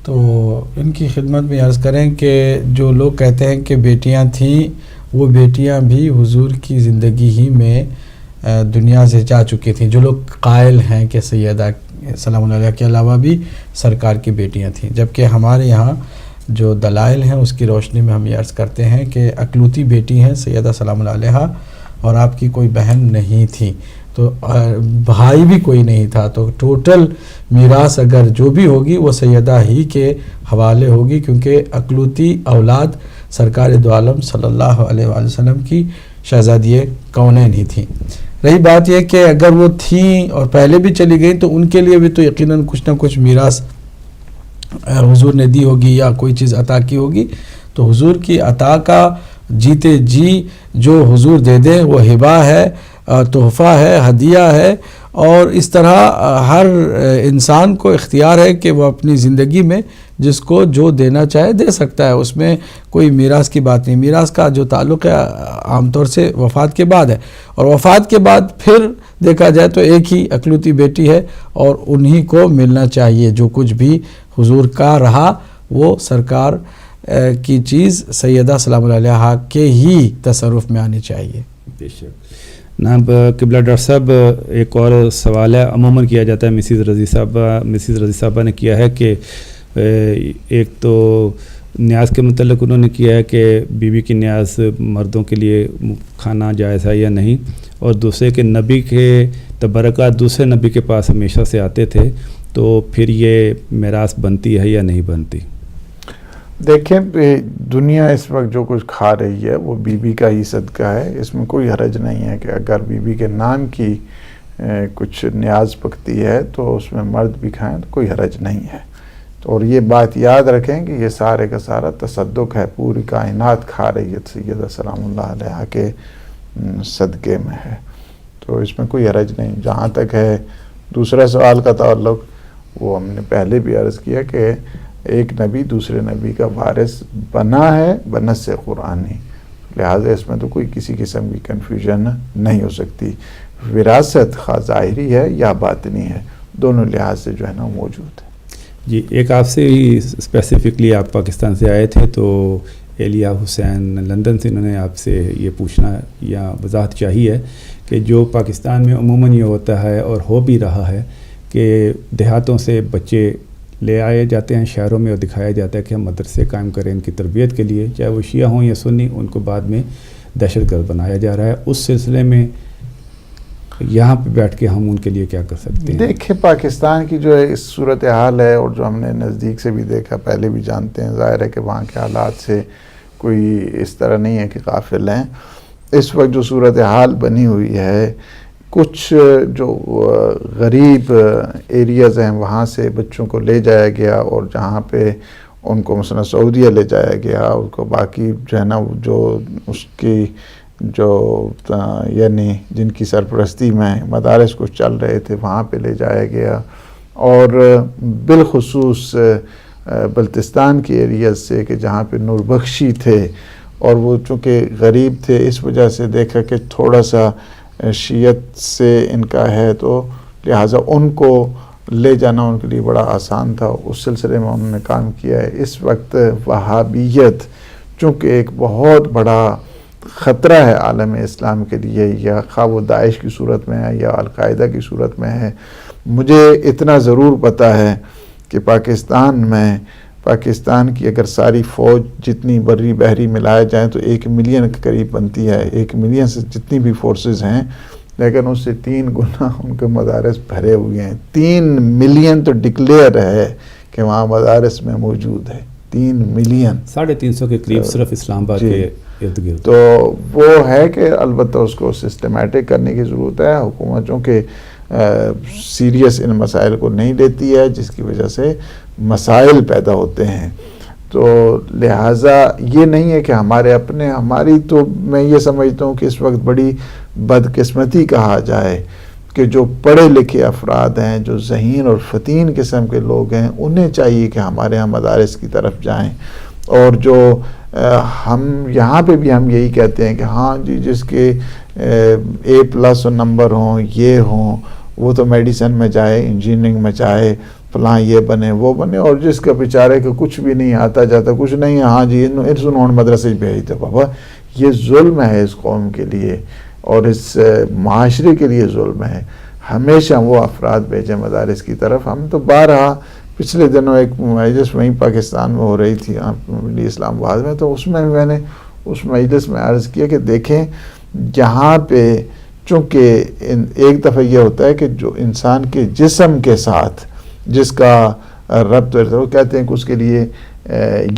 تو ان کی خدمت میں عرض کریں کہ جو لوگ کہتے ہیں کہ بیٹیاں تھیں وہ بیٹیاں بھی حضور کی زندگی ہی میں دنیا سے جا چکی تھیں. جو لوگ قائل ہیں کہ سیدہ سلام اللہ علیہ کے علاوہ بھی سرکار کی بیٹیاں تھیں، جبکہ ہمارے یہاں جو دلائل ہیں اس کی روشنی میں ہم یہ عرض کرتے ہیں کہ اکلوتی بیٹی ہیں سیدہ سلام اللہ علیہ، اور آپ کی کوئی بہن نہیں تھی، تو بھائی بھی کوئی نہیں تھا. تو ٹوٹل میراث اگر جو بھی ہوگی وہ سیدہ ہی کے حوالے ہوگی، کیونکہ اکلوتی اولاد سرکار دو عالم صلی اللہ علیہ وآلہ وسلم کی شہزادی کونین ہی تھیں. رہی بات یہ کہ اگر وہ تھیں اور پہلے بھی چلی گئیں تو ان کے لیے بھی تو یقیناً کچھ نہ کچھ میراث حضور نے دی ہوگی یا کوئی چیز عطا کی ہوگی. تو حضور کی عطا کا جیتے جی جو حضور دے دیں وہ ہبہ ہے، تحفہ ہے، ہدیہ ہے. اور اس طرح ہر انسان کو اختیار ہے کہ وہ اپنی زندگی میں جس کو جو دینا چاہے دے سکتا ہے. اس میں کوئی میراث کی بات نہیں. میراث کا جو تعلق ہے عام طور سے وفات کے بعد ہے، اور وفات کے بعد پھر دیکھا جائے تو ایک ہی اکلوتی بیٹی ہے اور انہی کو ملنا چاہیے. جو کچھ بھی حضور کا رہا وہ سرکار کی چیز سیدہ سلام اللہ علیہ کے ہی تصرف میں آنی چاہیے. بے شک. جناب قبلہ ڈاکٹر صاحب ایک اور سوال ہے، عموماً کیا جاتا ہے، مسز رضی صاحبہ نے کیا ہے کہ ایک تو نیاز کے متعلق انہوں نے کیا ہے کہ بیوی کی نیاز مردوں کے لیے کھانا جائز ہے یا نہیں، اور دوسرے کہ نبی کے تبرکات دوسرے نبی کے پاس ہمیشہ سے آتے تھے، تو پھر یہ میراث بنتی ہے یا نہیں بنتی؟ دیکھیں دنیا اس وقت جو کچھ کھا رہی ہے وہ بی بی کا ہی صدقہ ہے. اس میں کوئی حرج نہیں ہے کہ اگر بی بی کے نام کی کچھ نیاز پکتی ہے تو اس میں مرد بھی کھائیں تو کوئی حرج نہیں ہے. اور یہ بات یاد رکھیں کہ یہ سارے کا سارا تصدق ہے، پوری کائنات کھا رہی ہے سیدہ سلام اللہ علیہ کے صدقے میں ہے، تو اس میں کوئی حرج نہیں. جہاں تک ہے دوسرے سوال کا تعلق، وہ ہم نے پہلے بھی عرض کیا کہ ایک نبی دوسرے نبی کا وارث بنا ہے بنص قرآنی، لہٰذا اس میں تو کوئی کسی قسم کی کنفیوژن نہیں ہو سکتی. وراثت خواہ ظاہری ہے یا باطنی ہے، دونوں لحاظ سے جو ہے نا موجود ہے. جی ایک آپ سے ہی اسپیسیفکلی آپ پاکستان سے آئے تھے تو ایلیا حسین لندن سے، انہوں نے آپ سے یہ پوچھنا یا وضاحت چاہیے ہے کہ جو پاکستان میں عموماً یہ ہوتا ہے اور ہو بھی رہا ہے کہ دیہاتوں سے بچے لے آئے جاتے ہیں شہروں میں اور دکھایا جاتا ہے کہ ہم مدرسے قائم کریں ان کی تربیت کے لیے، چاہے وہ شیعہ ہوں یا سنی، ان کو بعد میں دہشت گرد بنایا جا رہا ہے. اس سلسلے میں یہاں پہ بیٹھ کے ہم ان کے لیے کیا کر سکتے ہیں؟ دیکھیں پاکستان کی جو اس صورتحال ہے اور جو ہم نے نزدیک سے بھی دیکھا، پہلے بھی جانتے ہیں، ظاہر ہے کہ وہاں کے حالات سے کوئی اس طرح نہیں ہے کہ غافل ہیں. اس وقت جو صورتحال بنی ہوئی ہے، کچھ جو غریب ایریاز ہیں وہاں سے بچوں کو لے جایا گیا اور جہاں پہ ان کو مثلا سعودیہ لے جایا گیا، ان کو باقی جو ہے نا جو اس کی جو یعنی جن کی سرپرستی میں مدارس کچھ چل رہے تھے وہاں پہ لے جایا گیا، اور بالخصوص بلتستان کی ایریاز سے کہ جہاں پہ نور بخشی تھے اور وہ چونکہ غریب تھے اس وجہ سے دیکھا کہ تھوڑا سا شیعت سے ان کا ہے تو لہٰذا ان کو لے جانا ان کے لیے بڑا آسان تھا. اس سلسلے میں انہوں نے کام کیا ہے. اس وقت وہابیت چونکہ ایک بہت بڑا خطرہ ہے عالم اسلام کے لیے، یا خواہ وہ داعش کی صورت میں ہے یا القاعدہ کی صورت میں ہے. مجھے اتنا ضرور پتہ ہے کہ پاکستان کی اگر ساری فوج جتنی بری بحری ملائے جائیں تو 1 ملین کے قریب بنتی ہے. 1 ملین سے جتنی بھی فورسز ہیں، لیکن اس سے 3 گنا ان کے مدارس بھرے ہوئے ہیں. 3 ملین تو ڈکلیئر ہے کہ وہاں مدارس میں موجود ہے. 3 ملین 350 کے قریب صرف اسلام آباد کے ارد گرد. تو وہ ہے کہ البتہ اس کو سسٹمیٹک کرنے کی ضرورت ہے. حکومت چونکہ سیریس ان مسائل کو نہیں لیتی ہے، جس کی وجہ سے مسائل پیدا ہوتے ہیں. تو لہٰذا یہ نہیں ہے کہ ہماری تو میں یہ سمجھتا ہوں کہ اس وقت بڑی بدقسمتی کہا جائے کہ جو پڑھے لکھے افراد ہیں، جو ذہین اور فتین قسم کے لوگ ہیں، انہیں چاہیے کہ ہمارے ہاں مدارس کی طرف جائیں. اور جو ہم یہاں پہ بھی ہم یہی کہتے ہیں کہ ہاں جی جس کے A+ نمبر ہوں، یہ ہوں، وہ تو میڈیسن میں جائے، انجینئرنگ میں جائے، فلاں یہ بنے وہ بنے. اور جس کا بیچارے کہ کچھ بھی نہیں آتا جاتا، کچھ نہیں ہے، ہاں جی انہوں نے مدرسے بھیج دے. بابا یہ ظلم ہے اس قوم کے لیے اور اس معاشرے کے لیے ظلم ہے. ہمیشہ وہ افراد بھیجیں مدارس کی طرف. ہم تو بارہا پچھلے دنوں ایک مجلس وہیں پاکستان میں ہو رہی تھی اسلام آباد میں، تو اس میں میں نے اس مجلس میں عرض کیا کہ دیکھیں جہاں پہ چونکہ ایک دفعہ یہ ہوتا ہے کہ جو انسان کے جسم کے ساتھ جس کا ربط ہے، وہ کہتے ہیں کہ اس کے لیے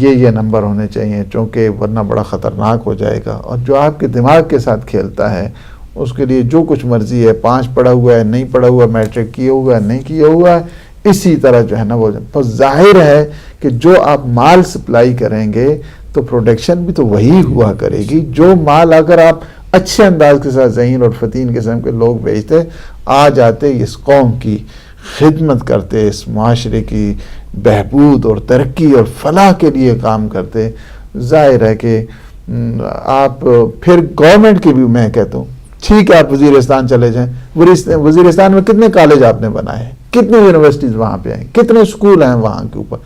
یہ نمبر ہونے چاہیے چونکہ ورنہ بڑا خطرناک ہو جائے گا. اور جو آپ کے دماغ کے ساتھ کھیلتا ہے اس کے لیے جو کچھ مرضی ہے، 5 پڑھا ہوا ہے، نہیں پڑھا ہوا، میٹرک کیا ہوا ہے، نہیں کیا ہوا ہے، اسی طرح جو ہے نا وہ. تو ظاہر ہے کہ جو آپ مال سپلائی کریں گے تو پروڈکشن بھی تو وہی ہوا کرے گی. جو مال اگر آپ اچھے انداز کے ساتھ ذہین اور فتین قسم کے لوگ بھیجتے، آ جاتے، اس قوم کی خدمت کرتے، اس معاشرے کی بہبود اور ترقی اور فلاح کے لیے کام کرتے. ظاہر ہے کہ آپ پھر گورنمنٹ کی بھی میں کہتا ہوں ٹھیک ہے آپ وزیرستان چلے جائیں، وزیرستان میں کتنے کالج آپ نے بنائے ہیں، کتنے یونیورسٹیز وہاں پہ ہیں، کتنے اسکول ہیں وہاں کے اوپر.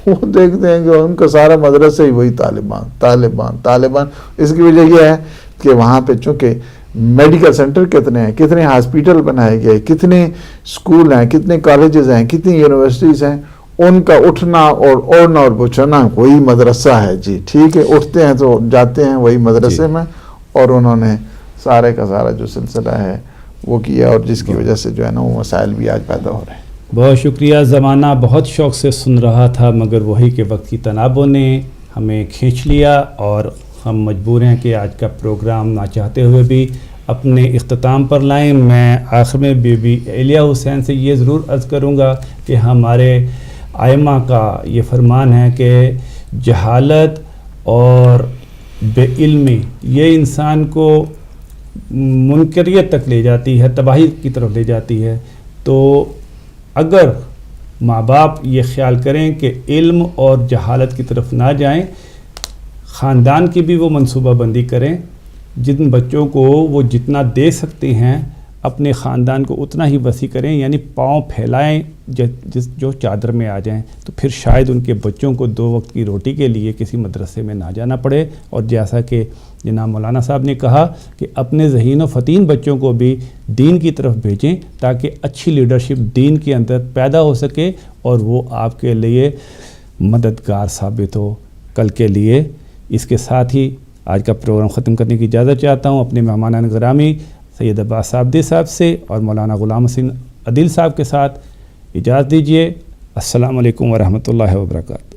وہ دیکھتے ہیں کہ ان کا سارا مدرسہ ہی وہی طالبان. اس کی وجہ یہ ہے کہ وہاں پہ چونکہ میڈیکل سینٹر کتنے ہیں، کتنے ہاسپیٹل بنائے گئے، کتنے اسکول ہیں، کتنے کالجز ہیں، کتنی یونیورسٹیز ہیں، ان کا اٹھنا اور اوڑھنا اور بچھنا وہی مدرسہ ہے. جی ٹھیک ہے، اٹھتے ہیں تو جاتے ہیں وہی مدرسے میں، اور انہوں نے سارے کا سارا جو سلسلہ ہے وہ کیا، اور جس کی وجہ سے جو ہے نا وہ مسائل بھی آج پیدا ہو رہے ہیں. بہت شکریہ. زمانہ بہت شوق سے سن رہا تھا مگر وہی کہ وقت کی تنابوں نے ہمیں کھینچ لیا اور ہم مجبور ہیں کہ آج کا پروگرام نہ چاہتے ہوئے بھی اپنے اختتام پر لائیں. میں آخر میں بی بی الیہ حسین سے یہ ضرور عرض کروں گا کہ ہمارے ائمہ کا یہ فرمان ہے کہ جہالت اور بے علمی یہ انسان کو منکریت تک لے جاتی ہے، تباہی کی طرف لے جاتی ہے. تو اگر ماں باپ یہ خیال کریں کہ علم اور جہالت کی طرف نہ جائیں، خاندان کی بھی وہ منصوبہ بندی کریں، جن بچوں کو وہ جتنا دے سکتے ہیں اپنے خاندان کو اتنا ہی وسیع کریں، یعنی پاؤں پھیلائیں جو چادر میں آ جائیں. تو پھر شاید ان کے بچوں کو 2 وقت کی روٹی کے لیے کسی مدرسے میں نہ جانا پڑے. اور جیسا کہ جناب مولانا صاحب نے کہا کہ اپنے ذہین و فتین بچوں کو بھی دین کی طرف بھیجیں تاکہ اچھی لیڈرشپ دین کے اندر پیدا ہو سکے اور وہ آپ کے لیے مددگار ثابت ہو کل کے لیے. اس کے ساتھ ہی آج کا پروگرام ختم کرنے کی اجازت چاہتا ہوں اپنے مہمانان گرامی سید عباس عابدی صاحب سے اور مولانا غلام حسین عدیل صاحب کے ساتھ. اجازت دیجیے. السلام علیکم ورحمۃ اللہ وبرکاتہ.